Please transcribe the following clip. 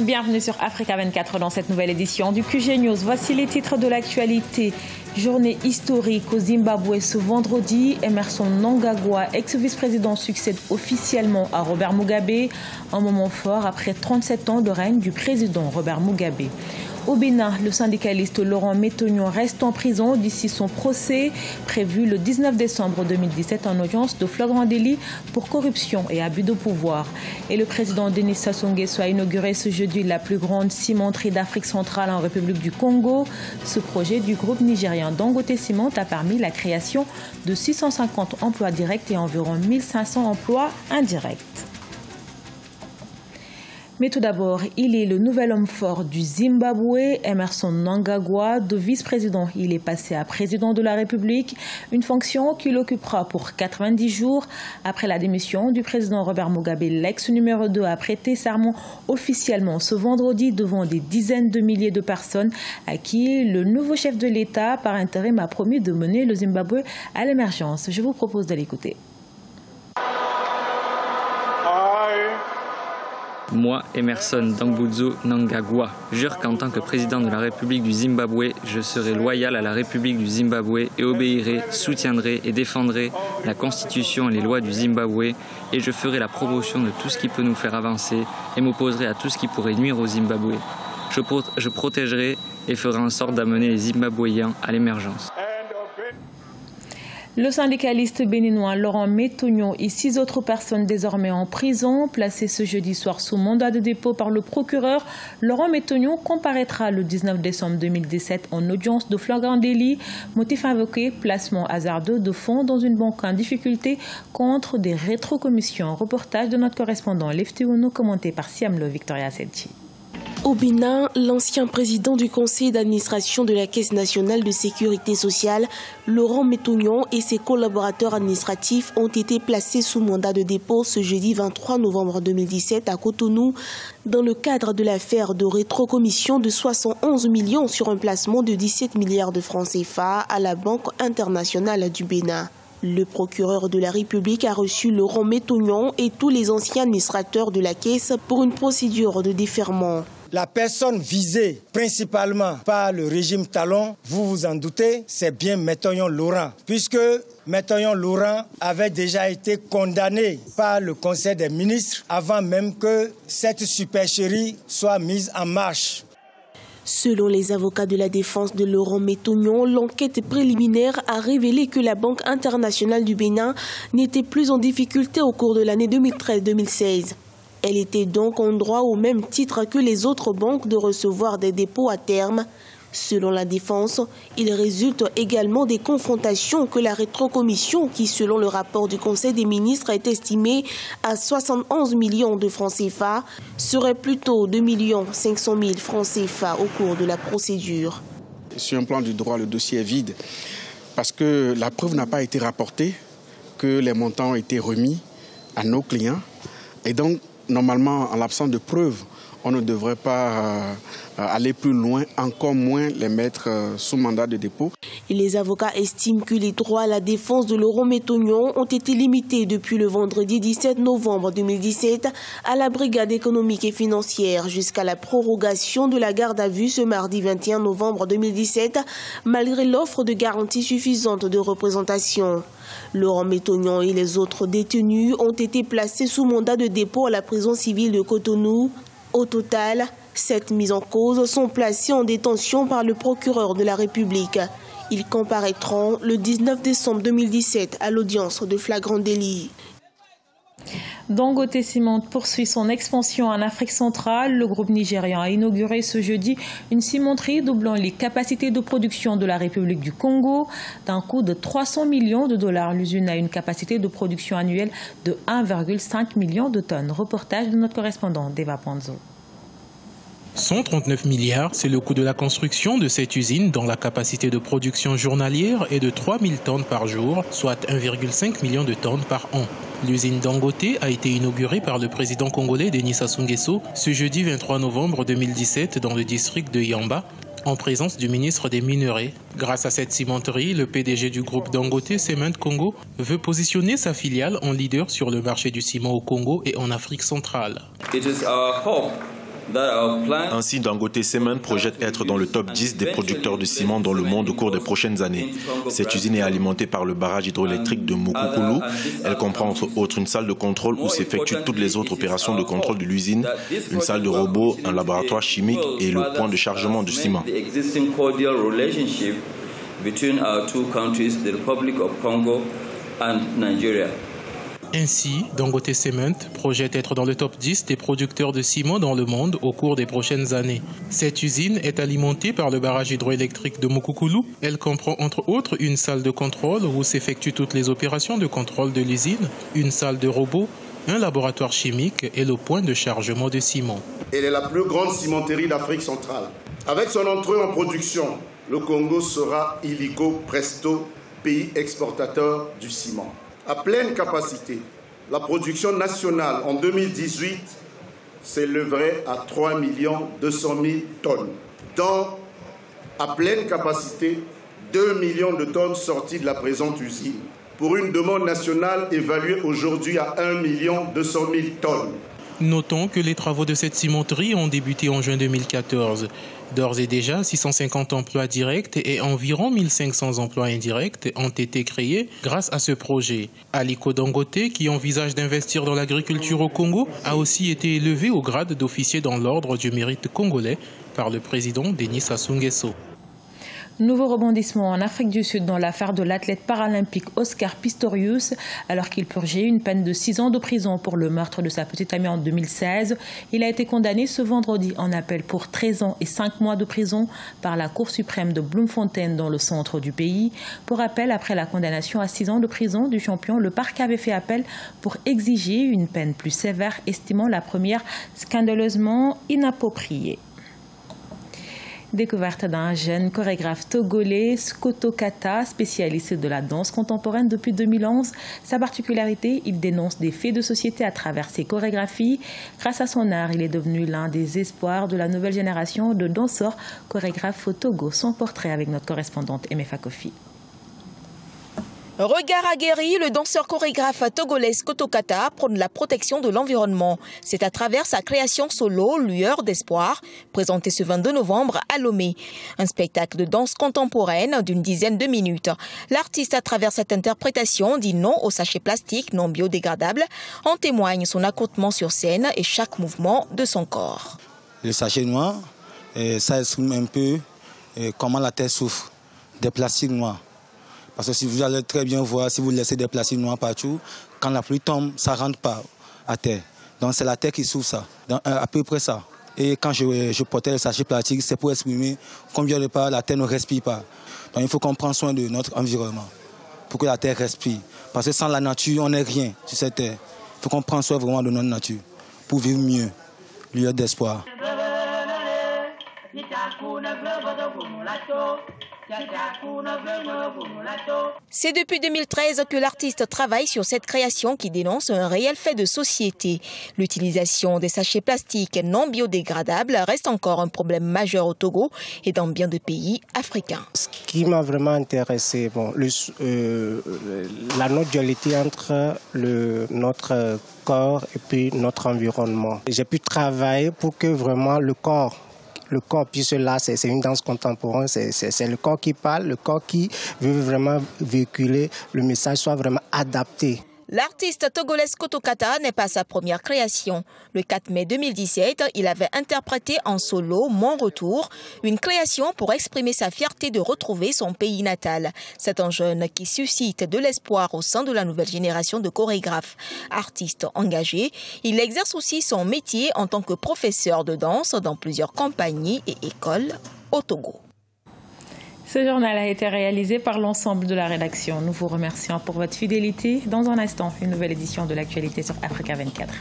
Bienvenue sur Africa 24 dans cette nouvelle édition du QG News. Voici les titres de l'actualité. Journée historique au Zimbabwe ce vendredi. Emerson Mnangagwa, ex-vice-président, succède officiellement à Robert Mugabe. Un moment fort après 37 ans de règne du président Robert Mugabe. Au Bénin, le syndicaliste Laurent Métognon reste en prison d'ici son procès prévu le 19 décembre 2017 en audience de flagrant délit pour corruption et abus de pouvoir. Et le président Denis Sassou Nguesso a inauguré ce jeudi la plus grande cimenterie d'Afrique centrale en République du Congo. Ce projet du groupe nigérien Dangote Cement a permis la création de 650 emplois directs et environ 1500 emplois indirects. Mais tout d'abord, il est le nouvel homme fort du Zimbabwe, Emerson Mnangagwa. De vice-président, il est passé à président de la République, une fonction qu'il occupera pour 90 jours. Après la démission du président Robert Mugabe, l'ex numéro 2 a prêté serment officiellement ce vendredi devant des dizaines de milliers de personnes à qui le nouveau chef de l'État, par intérim, a promis de mener le Zimbabwe à l'émergence. Je vous propose de l'écouter. Moi, Emerson Dambudzo Mnangagwa, jure qu'en tant que président de la République du Zimbabwe, je serai loyal à la République du Zimbabwe et obéirai, soutiendrai et défendrai la Constitution et les lois du Zimbabwe et je ferai la promotion de tout ce qui peut nous faire avancer et m'opposerai à tout ce qui pourrait nuire au Zimbabwe. Je protégerai et ferai en sorte d'amener les Zimbabwéens à l'émergence. Le syndicaliste béninois Laurent Métognon et 6 autres personnes désormais en prison, placées ce jeudi soir sous mandat de dépôt par le procureur. Laurent Métognon comparaîtra le 19 décembre 2017 en audience de flagrant délit. Motif invoqué, placement hasardeux de fonds dans une banque en difficulté contre des rétrocommissions. Reportage de notre correspondant Lefty Ouno, commenté par Siamlo Victoria Selchi. Au Bénin, l'ancien président du conseil d'administration de la Caisse nationale de sécurité sociale, Laurent Métognon, et ses collaborateurs administratifs ont été placés sous mandat de dépôt ce jeudi 23 novembre 2017 à Cotonou dans le cadre de l'affaire de rétrocommission de 71 millions sur un placement de 17 milliards de francs CFA à la Banque internationale du Bénin. Le procureur de la République a reçu Laurent Métognon et tous les anciens administrateurs de la Caisse pour une procédure de déferment. La personne visée principalement par le régime Talon, vous vous en doutez, c'est bien Métognon Laurent, puisque Métognon Laurent avait déjà été condamné par le Conseil des ministres avant même que cette supercherie soit mise en marche. Selon les avocats de la défense de Laurent Métognon, l'enquête préliminaire a révélé que la Banque internationale du Bénin n'était plus en difficulté au cours de l'année 2013-2016. Elle était donc en droit au même titre que les autres banques de recevoir des dépôts à terme. Selon la défense, il résulte également des confrontations que la rétrocommission, qui selon le rapport du Conseil des ministres est estimée à 71 millions de francs CFA, serait plutôt 2 500 000 francs CFA au cours de la procédure. Sur un plan du droit, le dossier est vide parce que la preuve n'a pas été rapportée, que les montants ont été remis à nos clients et donc normalement, en l'absence de preuves, on ne devrait pas aller plus loin, encore moins les mettre sous mandat de dépôt. Et les avocats estiment que les droits à la défense de Laurent Métognon ont été limités depuis le vendredi 17 novembre 2017 à la brigade économique et financière jusqu'à la prorogation de la garde à vue ce mardi 21 novembre 2017, malgré l'offre de garantie suffisante de représentation. Laurent Métognon et les autres détenus ont été placés sous mandat de dépôt à la prison civile de Cotonou. Au total, 7 mises en cause sont placées en détention par le procureur de la République. Ils comparaîtront le 19 décembre 2017 à l'audience de flagrant délit. Dangote Cement poursuit son expansion en Afrique centrale. Le groupe nigérian a inauguré ce jeudi une cimenterie doublant les capacités de production de la République du Congo. D'un coût de 300 millions de dollars, l'usine a une capacité de production annuelle de 1,5 million de tonnes. Reportage de notre correspondant Deva Panzo. 139 milliards, c'est le coût de la construction de cette usine dont la capacité de production journalière est de 3000 tonnes par jour, soit 1,5 million de tonnes par an. L'usine Dangote a été inaugurée par le président congolais Denis Sassou Nguesso ce jeudi 23 novembre 2017 dans le district de Yamba, en présence du ministre des Minerais. Grâce à cette cimenterie, le PDG du groupe Dangote Cement Congo veut positionner sa filiale en leader sur le marché du ciment au Congo et en Afrique centrale. It is our hope Ainsi, Dangote Cement projette être dans le top 10 des producteurs de ciment dans le monde au cours des prochaines années. Cette usine est alimentée par le barrage hydroélectrique de Mukukulu. Elle comprend entre autres une salle de contrôle où s'effectuent toutes les autres opérations de contrôle de l'usine, une salle de robot, un laboratoire chimique et le point de chargement du ciment. Ainsi, Dangote Cement projette être dans le top 10 des producteurs de ciment dans le monde au cours des prochaines années. Cette usine est alimentée par le barrage hydroélectrique de Mukukulu. Elle comprend entre autres une salle de contrôle où s'effectuent toutes les opérations de contrôle de l'usine, une salle de robot, un laboratoire chimique et le point de chargement de ciment. Elle est la plus grande cimenterie d'Afrique centrale. Avec son entrée en production, le Congo sera illico presto pays exportateur du ciment. À pleine capacité, la production nationale en 2018 s'élèverait à 3 200 000 tonnes, dont à pleine capacité 2 millions de tonnes sorties de la présente usine, pour une demande nationale évaluée aujourd'hui à 1 200 000 tonnes. Notons que les travaux de cette cimenterie ont débuté en juin 2014. D'ores et déjà, 650 emplois directs et environ 1500 emplois indirects ont été créés grâce à ce projet. Aliko Dangote, qui envisage d'investir dans l'agriculture au Congo, a aussi été élevé au grade d'officier dans l'ordre du mérite congolais par le président Denis Sassou Nguesso. Nouveau rebondissement en Afrique du Sud dans l'affaire de l'athlète paralympique Oscar Pistorius. Alors qu'il purgeait une peine de 6 ans de prison pour le meurtre de sa petite amie en 2016, il a été condamné ce vendredi en appel pour 13 ans et 5 mois de prison par la Cour suprême de Bloemfontein dans le centre du pays. Pour rappel, après la condamnation à 6 ans de prison du champion, le parquet avait fait appel pour exiger une peine plus sévère, estimant la première scandaleusement inappropriée. Découverte d'un jeune chorégraphe togolais, Skoto Kata, spécialiste de la danse contemporaine depuis 2011. Sa particularité, il dénonce des faits de société à travers ses chorégraphies. Grâce à son art, il est devenu l'un des espoirs de la nouvelle génération de danseurs chorégraphes au Togo. Son portrait avec notre correspondante Emefa Kofi. Regard aguerri, le danseur chorégraphe togolais Skoto Kata prône la protection de l'environnement. C'est à travers sa création solo, Lueur d'espoir, présentée ce 22 novembre à Lomé. Un spectacle de danse contemporaine d'une dizaine de minutes. L'artiste, à travers cette interprétation, dit non aux sachets plastiques non biodégradables. En témoigne son accoutrement sur scène et chaque mouvement de son corps. Le sachet noir, ça exprime un peu comment la terre souffre des plastiques noirs. Parce que si vous allez très bien voir, si vous laissez des plastiques noirs partout, quand la pluie tombe, ça ne rentre pas à terre. Donc c'est la terre qui souffre ça, à peu près ça. Et quand je portais le sachet plastique, c'est pour exprimer combien de fois la terre ne respire pas. Donc il faut qu'on prenne soin de notre environnement pour que la terre respire. Parce que sans la nature, on n'est rien sur cette terre. Il faut qu'on prenne soin vraiment de notre nature pour vivre mieux. Lueur d'espoir. C'est depuis 2013 que l'artiste travaille sur cette création qui dénonce un réel fait de société. L'utilisation des sachets plastiques non biodégradables reste encore un problème majeur au Togo et dans bien de pays africains. Ce qui m'a vraiment intéressé, la non-dualité entre notre corps et puis notre environnement. J'ai pu travailler pour que vraiment le corps, puisque là, c'est une danse contemporaine, c'est le corps qui parle, le corps qui veut vraiment véhiculer, le message soit vraiment adapté. L'artiste togolais Skoto Kata n'est pas sa première création. Le 4 mai 2017, il avait interprété en solo Mon Retour, une création pour exprimer sa fierté de retrouver son pays natal. C'est un jeune qui suscite de l'espoir au sein de la nouvelle génération de chorégraphes. Artiste engagé, il exerce aussi son métier en tant que professeur de danse dans plusieurs compagnies et écoles au Togo. Ce journal a été réalisé par l'ensemble de la rédaction. Nous vous remercions pour votre fidélité. Dans un instant, une nouvelle édition de l'actualité sur Africa 24.